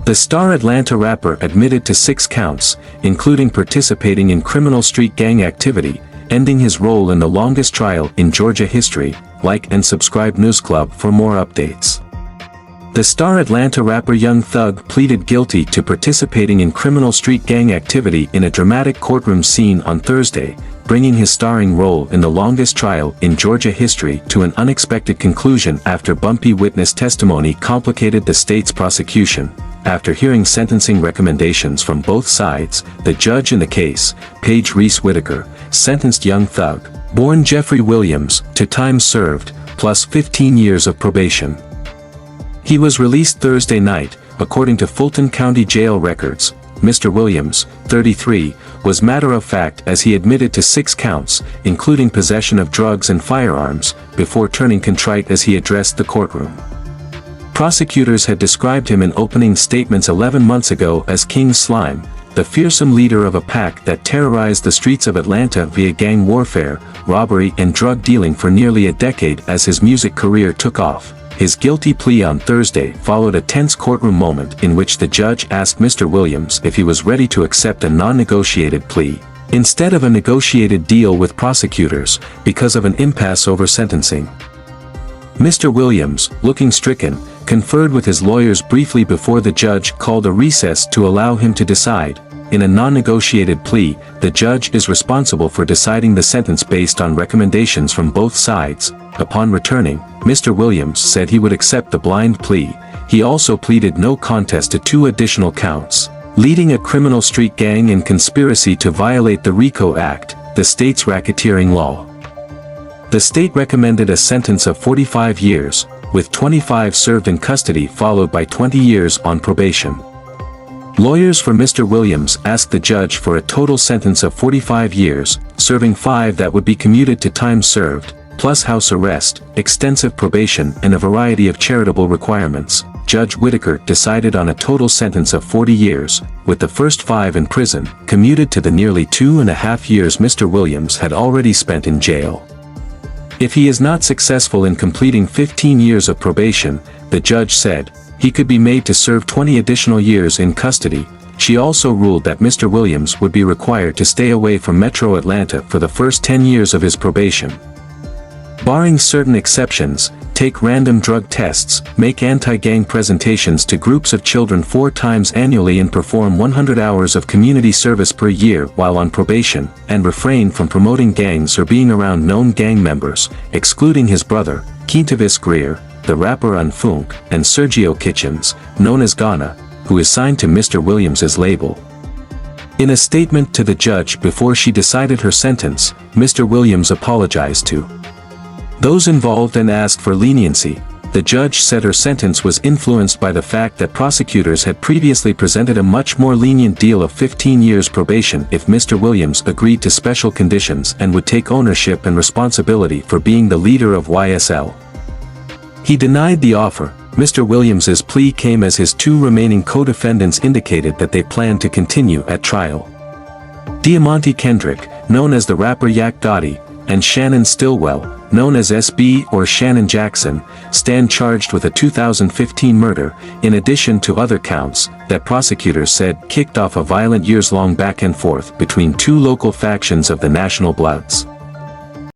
The star Atlanta rapper admitted to 6 counts, including participating in criminal street gang activity, ending his role in the longest trial in Georgia history. Like and subscribe NewzClub for more updates. The star Atlanta rapper Young Thug pleaded guilty to participating in criminal street gang activity in a dramatic courtroom scene on Thursday, bringing his starring role in the longest trial in Georgia history to an unexpected conclusion after bumpy witness testimony complicated the state's prosecution. After hearing sentencing recommendations from both sides, the judge in the case, Paige Reese Whitaker, sentenced Young Thug, born Jeffrey Williams, to time served, plus 15 years of probation. He was released Thursday night, according to Fulton County Jail records. Mr. Williams, 33, was matter-of-fact as he admitted to 6 counts, including possession of drugs and firearms, before turning contrite as he addressed the courtroom. Prosecutors had described him in opening statements 11 months ago as King Slime, the fearsome leader of a pack that terrorized the streets of Atlanta via gang warfare, robbery and drug dealing for nearly a decade as his music career took off. His guilty plea on Thursday followed a tense courtroom moment in which the judge asked Mr. Williams if he was ready to accept a non-negotiated plea, instead of a negotiated deal with prosecutors, because of an impasse over sentencing. Mr. Williams, looking stricken, conferred with his lawyers briefly before the judge called a recess to allow him to decide. In a non-negotiated plea, the judge is responsible for deciding the sentence based on recommendations from both sides. Upon returning, Mr. Williams said he would accept the blind plea. He also pleaded no contest to 2 additional counts, leading a criminal street gang and conspiracy to violate the RICO Act, the state's racketeering law. The state recommended a sentence of 45 years, with 25 served in custody followed by 20 years on probation. Lawyers for Mr. Williams asked the judge for a total sentence of 45 years, serving 5 that would be commuted to time served, plus house arrest, extensive probation and a variety of charitable requirements. Judge Whitaker decided on a total sentence of 40 years, with the first 5 in prison, commuted to the nearly 2.5 years Mr. Williams had already spent in jail. If he is not successful in completing 15 years of probation, the judge said, he could be made to serve 20 additional years in custody. She also ruled that Mr. Williams would be required to stay away from Metro Atlanta for the first 10 years of his probation. Barring certain exceptions, take random drug tests, make anti-gang presentations to groups of children 4 times annually and perform 100 hours of community service per year while on probation, and refrain from promoting gangs or being around known gang members, excluding his brother, Quintavis Greer, the rapper Unfunk, and Sergio Kitchens, known as Gunna, who is signed to Mr. Williams's label. In a statement to the judge before she decided her sentence, Mr. Williams apologized to those involved and asked for leniency. The judge said her sentence was influenced by the fact that prosecutors had previously presented a much more lenient deal of 15 years probation if Mr. Williams agreed to special conditions and would take ownership and responsibility for being the leader of YSL. He denied the offer. Mr. Williams's plea came as his 2 remaining co-defendants indicated that they planned to continue at trial. Diamante Kendrick, known as the rapper Yak Gotti, and Shannon Stillwell, known as SB or Shannon Jackson, stand charged with a 2015 murder, in addition to other counts that prosecutors said kicked off a violent years-long back and forth between 2 local factions of the National Bloods.